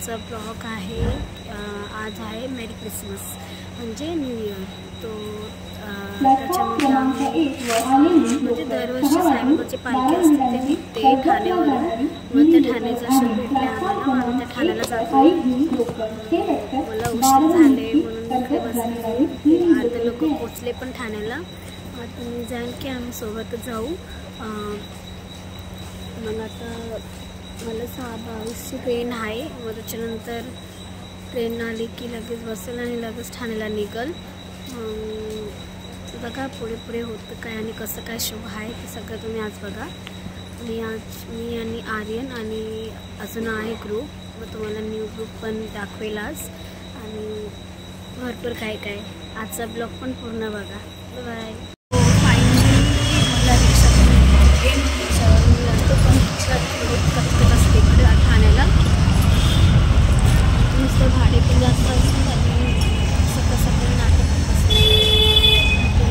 आजचा ब्लॉग आहे। आज आहे मेरी क्रिसमस म्हणजे न्यू इयर। तो त्याच्यामध्ये म्हणजे दरवर्षी साईबाबाची पालखी असते ते निघते ठाण्यावरून। मग त्या ठाण्याचा शो भेटले आम्हाला, आम्ही त्या ठाण्याला जातो। मला उशीर झाले म्हणून इकडे बसले, अर्धे लोक पोचले पण ठाण्याला। आता मी जाईन की आम्ही सोबतच जाऊ। मग आता मला 6:22ची ट्रेन आहे, मग त्याच्यानंतर ट्रेन आली की लगेच बसेल आणि लगेच ठाण्याला निघल। बघा पुढे पुढे होतं काय आणि कसं काय शो आहे ते सगळं तुम्ही आज बघा। आणि आज मी आणि आर्यन आणि अजून आहे ग्रुप, मग तुम्हाला न्यू ग्रुप पण दाखवेल आज आणि भरपूर काय काय। आजचा ब्लॉग पण पूर्ण बघा। बाय। ठाण्याला नुसतं भाडे पण जास्त असतात आणि सकाळ नाटक असते।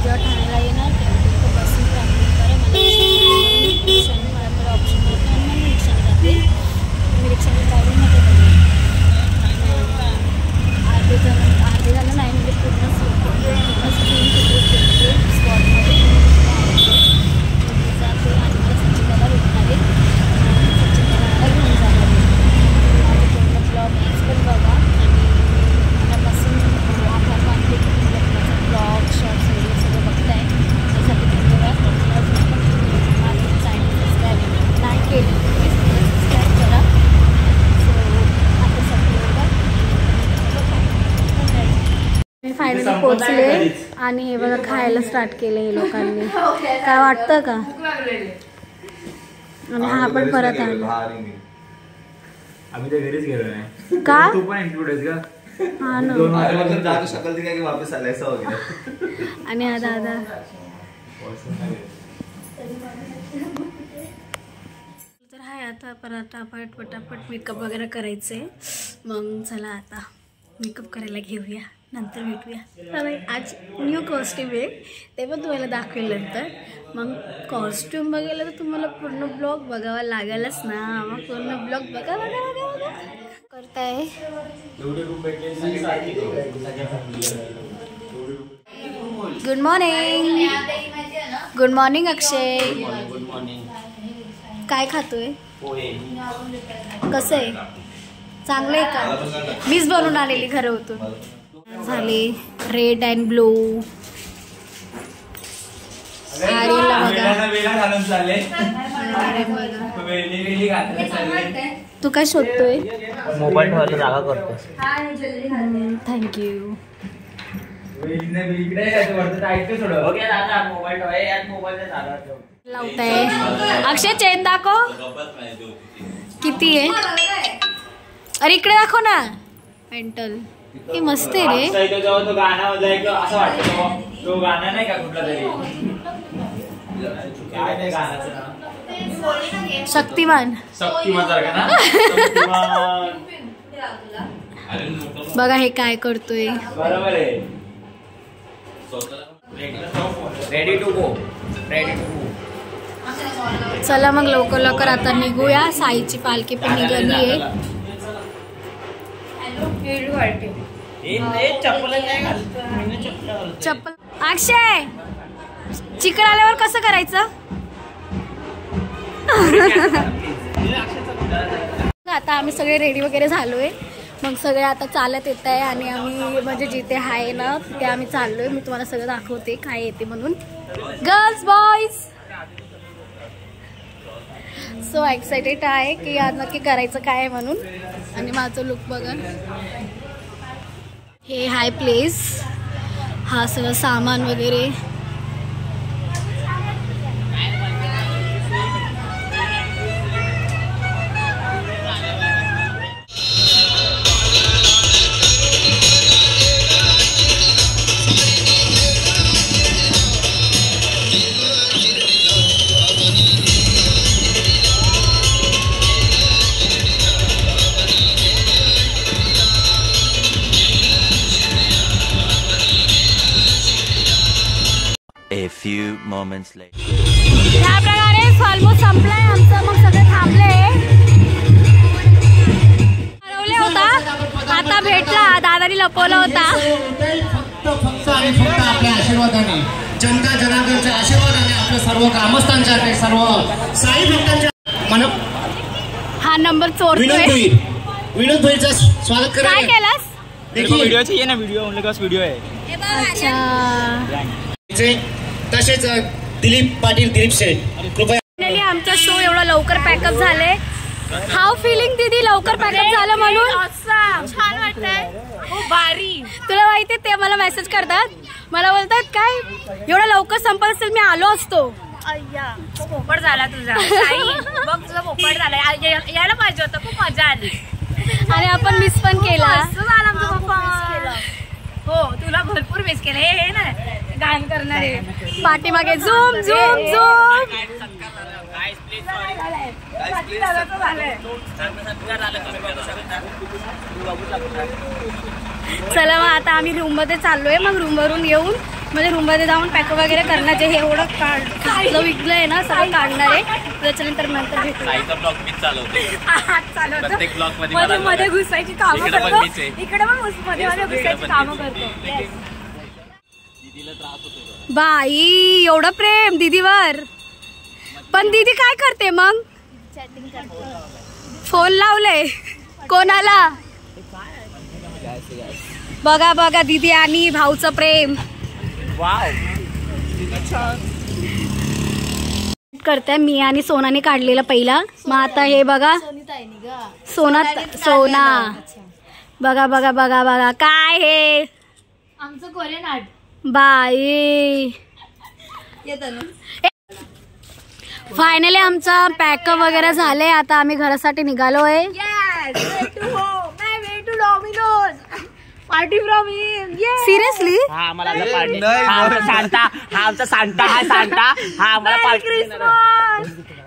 जेव्हा ठाण्याला येणार तेव्हा तिथं बसून ट्रॅव्हलिंग करा। मला ऑप्शन होतं आणि मी रिक्षाने जाते। मी रिक्षाने ट्रॅव्हलिंग नको करू। अर्धे झालं नाही म्हणजे पूर्ण स्क्रीन तिथे स्पॉटमध्ये जाते आणि मला सचिनला भेटणार आहे। सचिनला घेऊन जाणार आहे। माझं पूर्ण ब्लॉग पण बघा आणि मनापासून आभार मानते की तुम्ही माझा ब्लॉग शॉर्ट्स व्हिडिओ सगळं बघताय, त्यासाठी धन्यवाद। माझं चॅनल सबस्क्राईब नाही केलं सबस्क्राईब करा। सो आता सगळं मी फायनली पोचले आणि हे बघा खायला स्टार्ट केलं हे लोकांनी। काय वाटतं का? आणि हा पण परत आला। आम्ही तर घरीच गेलो नाही का? तू पण इंक्लूड आहेस का? हा ना। जागा शकल की वापस आलायसा वगैरे। आणि हा दादा तर हाय आता परत पटापट मेकअप वगैरे करायचे। मग चला आता मेकअप करायला घेऊया, नंतर भेटूया। आज न्यू कॉस्ट्यूम आहे ते पण तुम्हाला दाखवेल नंतर। मग कॉस्ट्यूम बघायला तर तुम्हाला पूर्ण ब्लॉग बघावा लागेलच ना। मग पूर्ण ब्लॉग बघा करताय। Good morning. गुड मॉर्निंग अक्षय। काय खातोय? कसं आहे? चांगलं आहे का? मीच बनवून आलेली घरी होतो। झाले रेड अँड ब्लू। आर्यनला बघा। तू काय शोधतोय? मोबाईल ठेवायला जागा करतोय। थँक्यू। लावताय अक्षय चेन दाखव किती आहे। अरे इकडे दाखव ना मेंटल। हे मस्त आहे रे। तो गाणं असं वाटतं तो गाणं नाही का कुठला तरी, काय नाही गाण्याचं नाव? शक्तिमान सारखा ना। बघा हे काय करतोय। बरोबर आहे। Ready to go. चला मग लवकर आता निघूया। साईची पालखी पण निघाली आहे। चप्पल अक्षय चिकन आल्यावर कसं करायचं? आता आम्ही सगळे रेडी वगैरे झालोय। मग सगळे आता चालत येत आहे आणि आम्ही म्हणजे जिथे आहे ना तिथे आम्ही चाललोय। मी तुम्हाला सगळं दाखवते काय येते म्हणून। गर्ल्स बॉईज सो एक्साइटेड आहे की आज नक्की करायचं काय आहे म्हणून। आणि माझं लुक बघा। हे हाय प्लेस, हा सगळं सामान वगैरे। A few moments later. या प्रकारे ऑलमोस्ट संपलाय आमचं। मग सगळे थांबले। होता, आता भेटला. दादानी लपवला होता. फक्त आपल्या आशीर्वादाने, जनता जनार्दनच्या आशीर्वादाने, आपल्या सर्व ग्रामस्थांच्या, सर्व साई भक्तांच्या मन. हा नंबर चोरतोय. विनोद भाईचं स्वागत करा. काय केलास? वीडियो चाहिए ना, वीडियो उनके पास वीडियो है. तसेच दिलीप पाटील, दिलीप शेठ, कृपया. फायनली आमचा शो एवढा लवकर पॅकअप झाले. हाऊ फिलिंग दीदी लवकर पॅकअप झालं म्हणून? छान वाटतंय, खूप भारी. तुला माहिती ते मला मेसेज करतात, मला बोलतात काय एवढं लवकर संपत असेल मी आलो असतो. अय्या पोपट झाला तुझा. बघ तुझा पोपट झाला, यायला पाहिजे होतं. खूप मजा आली आणि आपण मिस पण केला. झाला आमचा पप्पा. हो तुला भरपूर मिस केलं. हे ना गायन करणारे पाठीमागे झूम झूम झूम. चला मग आता आम्ही रूम मध्ये चाललोय. मग रूम वरून येऊन म्हणजे रूम मध्ये जाऊन पॅकअप वगैरे करणार. जे हे एवढं विकलंय ना सगळं काढणार आहे. त्याच्यानंतर नंतर भेटू. मध्ये घुसायची कामं करतो, इकडे पण मध्ये घुसायची कामं करतो. बाई एवढं प्रेम दीदीवर. पण दीदी काय करते मग? फोन लावले कोणाला? बघा बघा दीदी आणि भाऊचं प्रेम. करते मी आणि सोनाने काढलेला पहिला. मग आता हे बघा सोना बघा बघा बघा बघा काय हे आमचं कोरियन आर्ट. बाई फायनली आमचा पॅकअप वगैरे झाले. आता आम्ही घरासाठी निघालोय. Party from him. Seriously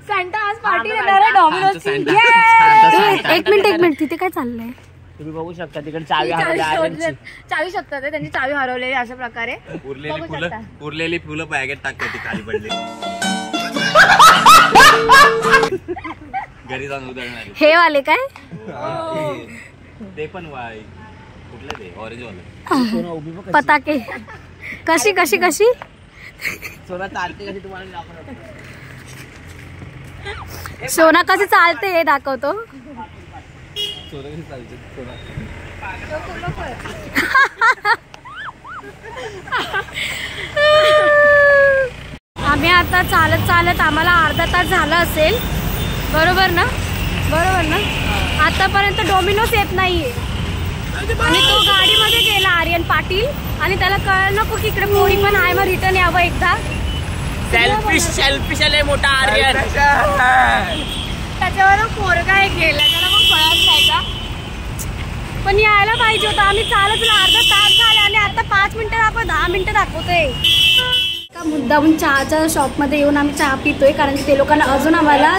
Santa आज पार्टी देणार आहे डॉमिनोजची. एक मिनिट तिथे काय चाललंय? तुम्ही बघू शकता तिकडे चावी शकतात. त्यांची चावी हरवलेली अशा प्रकारे. उरलेली फुलं बॅगेत टाकते, ती खाली पडली. घरी जाऊन उधळणार. हे वाले काय? ते पण कुठलं ते ऑरेंज वाले पताके. कशी कशी कशी सोना चालते कशी तुम्हाला? सोना कशी चालते हे दाखवतो. आम्ही आता चालत चालत आम्हाला अर्धा तास झाला असेल. बरोबर ना? आतापर्यंत डोमिनोज येत नाहीये. आणि तो गाडीमध्ये गेला आर्यन पाटील. आणि त्याला कळलं नको की इकडे पोरी पण आहे. मग रिटर्न यावं एकदा. सेल्फिश आले मोठा आर्यन. त्याच्यावर पोरगा एक गेला, त्याला मग कळत नाही का? पण यायला पाहिजे होतं. आम्ही चालत अर्धा तास झाला आणि आता 5 मिनिटं आपण 10 मिनिटं दाखवतोय. मुद्दाहून चहाच्या शॉपमध्ये येऊन आम्ही चहा पितोय. कारण की ते लोकांना अजून आम्हाला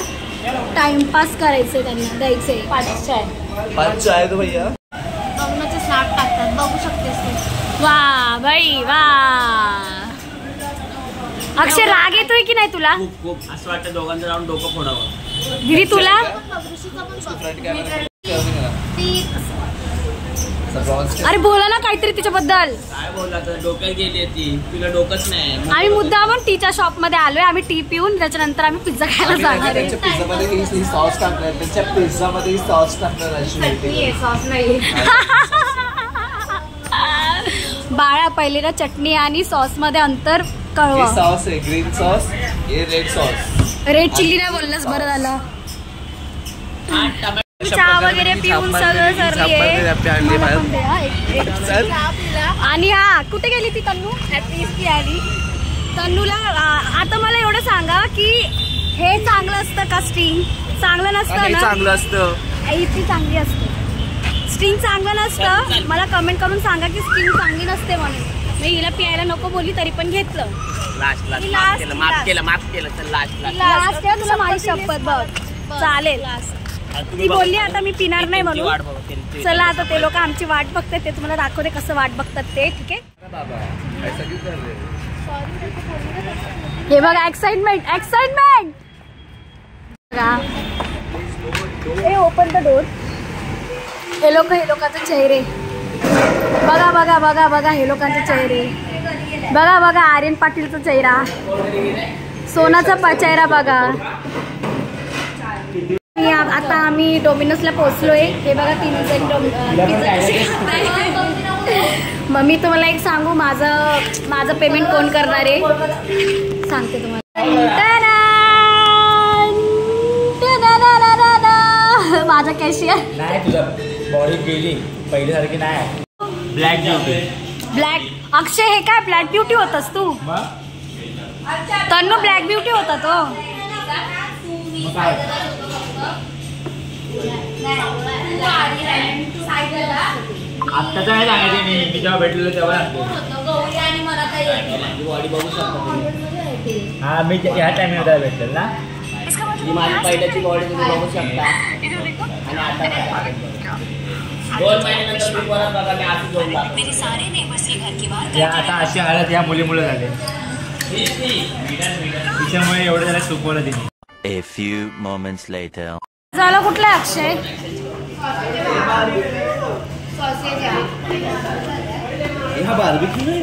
टाइमपास करायचंय, त्यांना द्यायचंय. 5 चाय दो भैया. बघण्याचे स्नॅप टाकतात, बघू शकतेस तू. वा बाई वा. अक्षय राग येतोय की नाही तुला? खूप असं वाटतं दोघांचं जाऊन डोकं फोडावं. दीदी तुला? अरे बोला ना काहीतरी तिच्याबद्दल. काय बोलला तर डोक्यात गेली ती, तुला डोकंच नाही. आम्ही मुद्दामून टीच्या शॉप मध्ये आलोय. आम्ही टी पिऊन त्याच्यानंतर आम्ही पिझ्झा खायला जाणार आहे. पिझ्झा मध्ये सॉस टाकणार, त्यांच्या पिझ्झा मध्ये सॉस टाकणार अशी. सॉस नाही. बाळा पहिले ना चटणी आणि सॉस मध्ये अंतर कळवा. सॉस आहे ग्रीन सॉस, हे रेड सॉस. रेड चिल्ली नाही बोललास, बरं झालं. चहा वगैरे पिऊन सगळं सरली आहे. आणि हा कुठे गेली ती तन्नू? आली तन्नूला. आता मला एवढं सांगा की हे चांगलं असतं का? स्ट्रिंग चांगलं नसतं ना? चांगलं असतं. इतकी चांगली असते. स्ट्रिंग चांगलं नसतं. मला कमेंट करून सांगा की स्ट्रिंग चांगली नसते म्हणून. मी हिला पियायला नको बोलली तरी पण घेतलं. माफ केलं. लास्ट तुला माझी शपथ बघ. चालेल. ती बोलली आता मी पिणार नाही म्हणून. चला आता ते लोक आमची वाट बघतात. ते तुम्हाला दाखवते कसं वाट बघतात ते. ठीक आहे. हे बघा एक्साइटमेंट. Open the door. हे लोकांचे चेहरे बघा बघा बघा बघा, हे लोकांचे चेहरे बघा बघा. आर्यन पाटीलचा चेहरा, सोनाचा चेहरा बघा. आता आम्ही डोमिनोजला पोहोचलोय. हे बघा 3 जण. मग मी तुम्हाला एक सांगू, माझं पेमेंट कोण करणार आहे सांगते तुम्हाला. माझा कॅशियर नाही, तुझा बॉडी गेली पहिल्यासारखी नाही. Black beauty. ब्लॅक अक्षय हे काय ब्लॅक ब्युटी होतास तू? तन्नू ब्लॅक ब्युटी होता तो. आत्ताच काय सांगायचे मी जेव्हा भेटलेलो तेव्हा. हा मी ह्या टाइमिंग भेटलेल ना. माझी पहिल्याची बॉडी तुम्ही बघू शकता. आणि आता 2 महिन्यानंतर मी परत बघा मी असं जोडला. आता अशी हालत या मुलीमुळे झाले. तिच्यामुळे एवढं त्याला चुकवलं तिने. A few moments later. झालं कुठलं अक्षय? हा बार्बिक्यू नाही.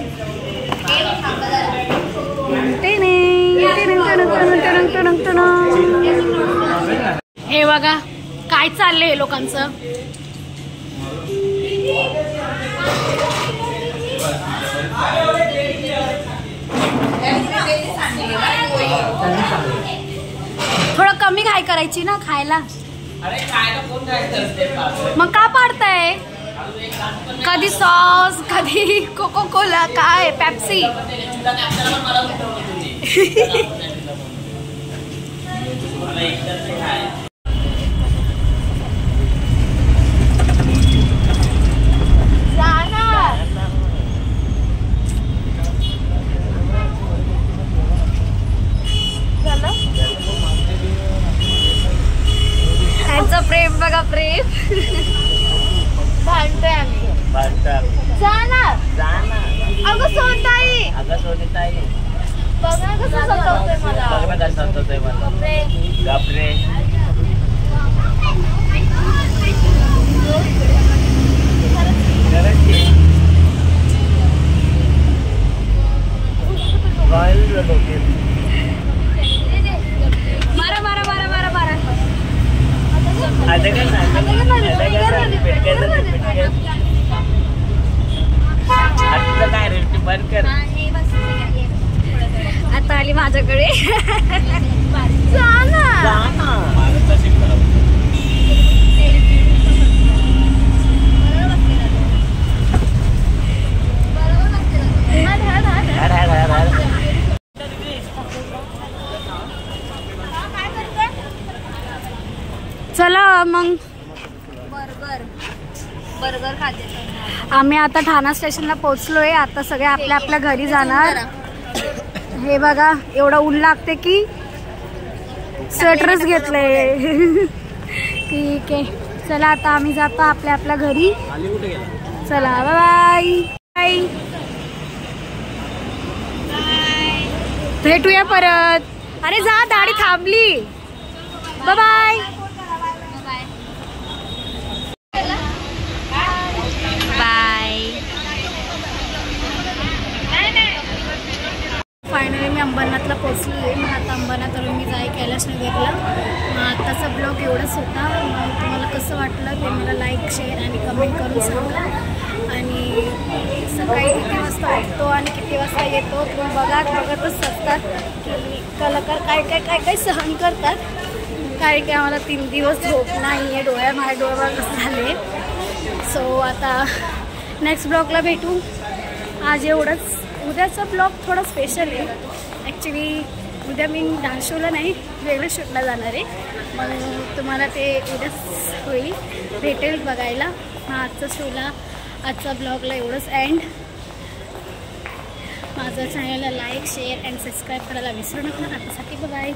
हे बघा काय चाललंय लोकांचं. थोडं कमी घाई करायची ना खायला. मग का पाडताय? कधी सॉस, कधी कोको कोला, काय पेप्सी. प्रेम बघा, प्रेम. भांडतोय आम्ही. अगं सोनताई, बघा कसं सतवतोय मला. बापरे. मारा मारा मारा मारा मारा. आता आली माझ्याकडे. चला मग बर्गर खाते. आम्ही आता ठाणा स्टेशनला पोहोचलोय. आता सगळे आपल्या आपल्या घरी जाणार. हे बघा एवढं ऊन लागते की स्वेटरच घेतलंय. ठीक आहे, चला आता आम्ही जातो आपल्या आपल्या घरी. चला बाय बाय. भेटूया परत. अरे जा, दाढी थांबली. Bye bye. फायनली मी अंबरनाथला पोचली आहे. मग आता अंबरनाथवरून मी जाई कैलासनगरला. मग आत्ताचा ब्लॉग एवढंच होता. मग तुम्हाला कसं वाटलं ते मला लाईक, शेअर आणि कमेंट करून सांगा. आणि सकाळी किती वाजता उठतो आणि किती वाजता येतो तुम्ही बघतच असतात की कलाकार काय काय काय काय सहन करतात. कारण की आम्हाला 3 दिवस झोप नाही आहे. माझ्या डोळ्यावर कसं झाले. सो आता नेक्स्ट ब्लॉगला भेटू. आज एवढंच. उद्याचा ब्लॉग थोडा स्पेशल आहे. ॲक्च्युली उद्या मी डान्स शोला नाही, वेगळ्या शूटला जाणार आहे. मग तुम्हाला ते उद्याच होईल, भेटेल बघायला. आजचा ब्लॉगला एवढंच एंड. माझं चॅनलला लाईक, शेअर अँड सबस्क्राईब करायला विसरू नका. आतासाठी बाय.